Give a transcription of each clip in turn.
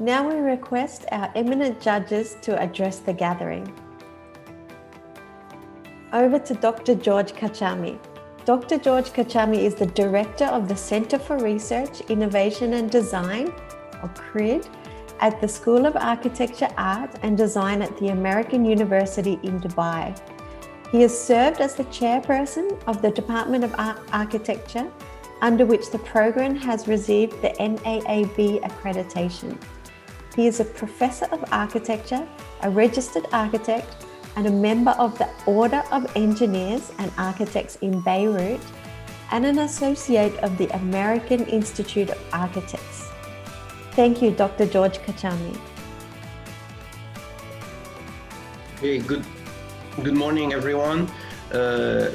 Now we request our eminent judges to address the gathering. Over to Dr. George Kachaamy. Dr. George Kachaamy is the Director of the Center for Research, Innovation and Design, or CRID, at the School of Architecture, Art and Design at the American University in Dubai. He has served as the chairperson of the Department of Architecture, under which the program has received the NAAB accreditation. He is a professor of architecture, a registered architect, and a member of the Order of Engineers and Architects in Beirut, and an associate of the American Institute of Architects. Thank you, Dr. George Kachaamy. Hey, good morning, everyone.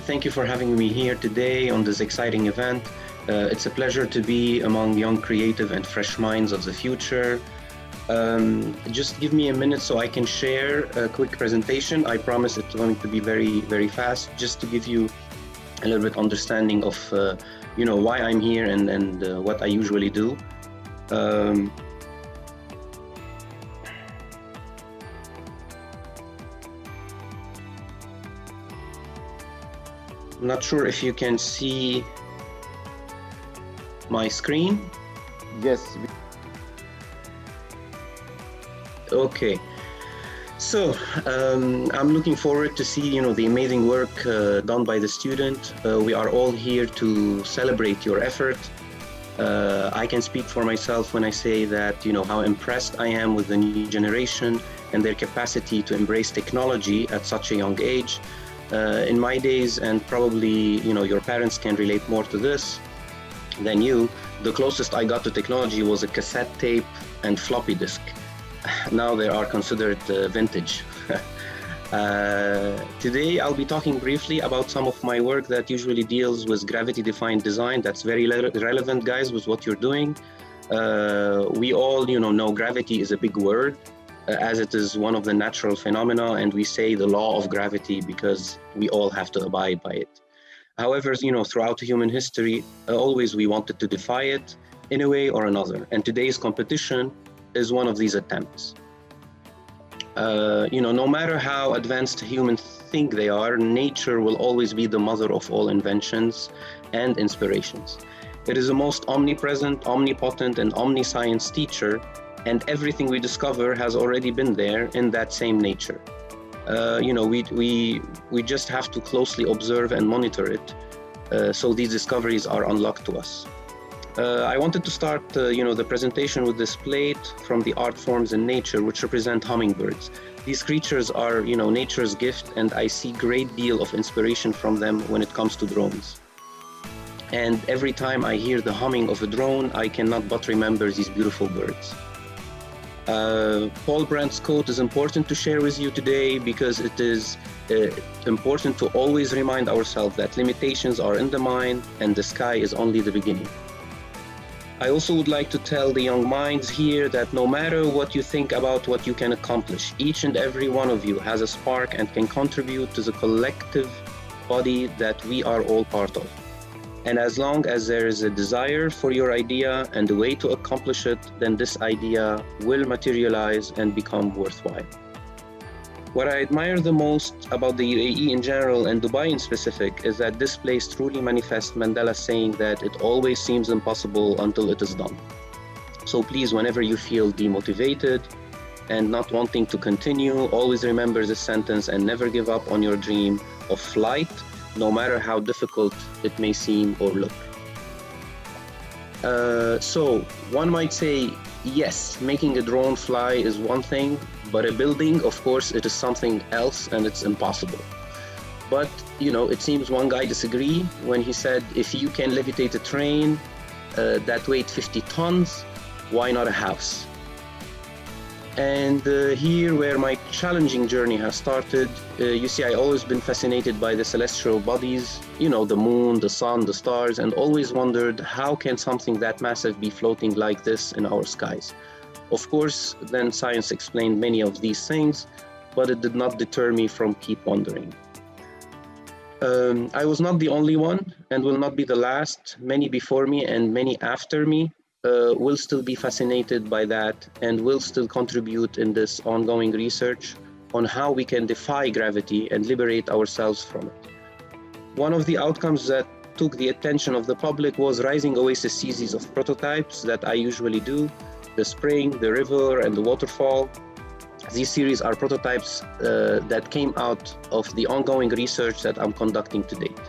Thank you for having me here today on this exciting event. It's a pleasure to be among young, creative, and fresh minds of the future. Just give me a minute so I can share a quick presentation. I promise it's going to be very, very fast, just to give you a little bit understanding of why I'm here and what I usually do. I'm not sure if you can see my screen. Yes. Okay, so I'm looking forward to see the amazing work done by the student. We are all here to celebrate your effort. I can speak for myself when I say that how impressed I am with the new generation and their capacity to embrace technology at such a young age. In my days, and probably your parents can relate more to this than you, the closest I got to technology was a cassette tape and floppy disk. Now they are considered vintage. Today I'll be talking briefly about some of my work that usually deals with gravity-defined design. That's very relevant, guys, with what you're doing. We all know gravity is a big word, as it is one of the natural phenomena, and we say the law of gravity because we all have to abide by it. However, throughout human history, always we wanted to defy it in a way or another, and today's competition is one of these attempts. No matter how advanced humans think they are, nature will always be the mother of all inventions and inspirations. It is the most omnipresent, omnipotent, and omniscience teacher, and everything we discover has already been there in that same nature. We just have to closely observe and monitor it, so these discoveries are unlocked to us. I wanted to start the presentation with this plate from the art forms in nature, which represent hummingbirds. These creatures are nature's gift, and I see great deal of inspiration from them when it comes to drones. And every time I hear the humming of a drone, I cannot but remember these beautiful birds. Paul Brandt's quote is important to share with you today because it is important to always remind ourselves that limitations are in the mind and the sky is only the beginning. I also would like to tell the young minds here that no matter what you think about what you can accomplish, each and every one of you has a spark and can contribute to the collective body that we are all part of. And as long as there is a desire for your idea and a way to accomplish it, then this idea will materialize and become worthwhile. What I admire the most about the UAE in general and Dubai in specific is that this place truly manifests Mandela's saying that it always seems impossible until it is done. So please, whenever you feel demotivated and not wanting to continue, always remember this sentence and never give up on your dream of flight, no matter how difficult it may seem or look. So one might say, yes, making a drone fly is one thing, but a building, of course, it is something else and it's impossible. But, it seems one guy disagreed when he said, if you can levitate a train that weighed 50 tons, why not a house? And here where my challenging journey has started, you see, I always been fascinated by the celestial bodies, the moon, the sun, the stars, and always wondered how can something that massive be floating like this in our skies? Of course, then science explained many of these things, but it did not deter me from keep wondering. I was not the only one and will not be the last. Many before me and many after me will still be fascinated by that and will still contribute in this ongoing research on how we can defy gravity and liberate ourselves from it. One of the outcomes that took the attention of the public was Rising Oasis series of prototypes that I usually do, the spring, the river, and the waterfall. These series are prototypes that came out of the ongoing research that I'm conducting to date.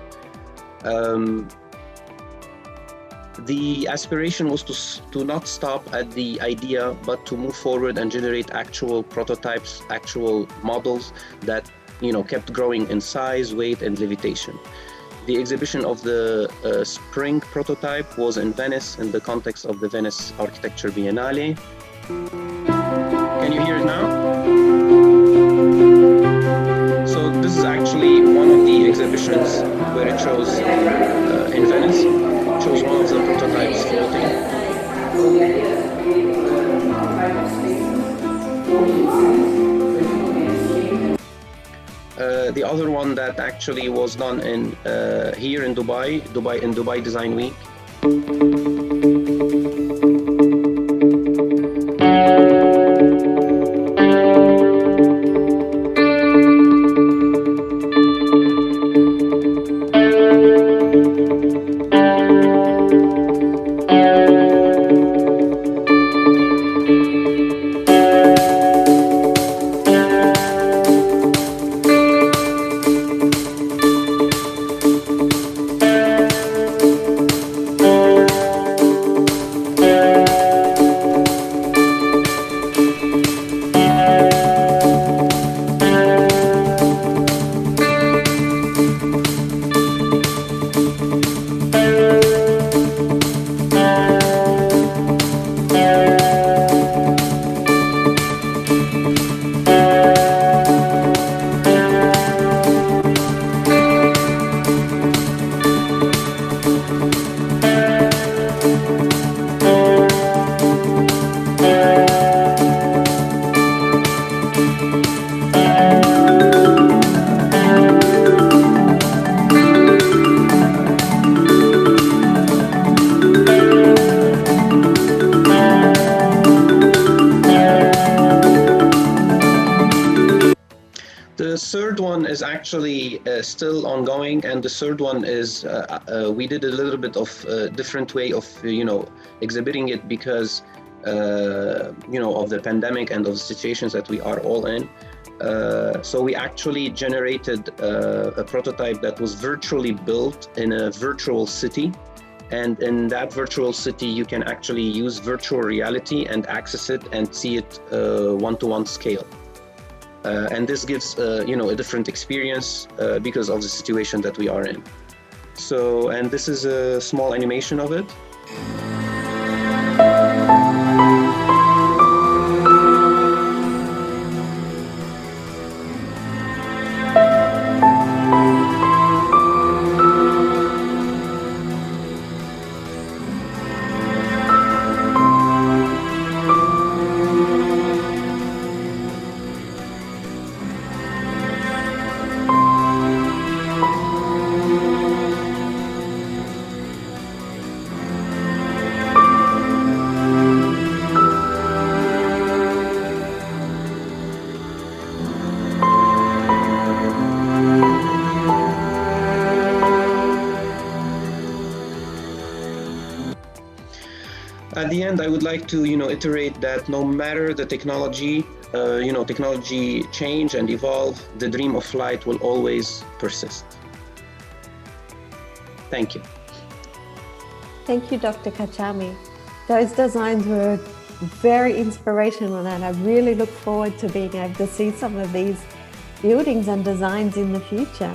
The aspiration was to not stop at the idea, but to move forward and generate actual prototypes, actual models that kept growing in size, weight, and levitation. The exhibition of the spring prototype was in Venice in the context of the Venice Architecture Biennale. Can you hear it now? So this is actually one of the exhibitions where it shows in Venice. It shows one of the prototypes floating. The other one that actually was done in here in Dubai Design Week. The third one is actually still ongoing, and the third one is we did a little bit of a different way of exhibiting it because of the pandemic and of the situations that we are all in. So we actually generated a prototype that was virtually built in a virtual city. And in that virtual city, you can actually use virtual reality and access it and see it one-to-one scale. And this gives a different experience because of the situation that we are in. So, and this is a small animation of it. At the end, I would like to, iterate that no matter the technology, technology change and evolve, the dream of flight will always persist. Thank you. Thank you, Dr. Kachaamy. Those designs were very inspirational, and I really look forward to being able to see some of these buildings and designs in the future.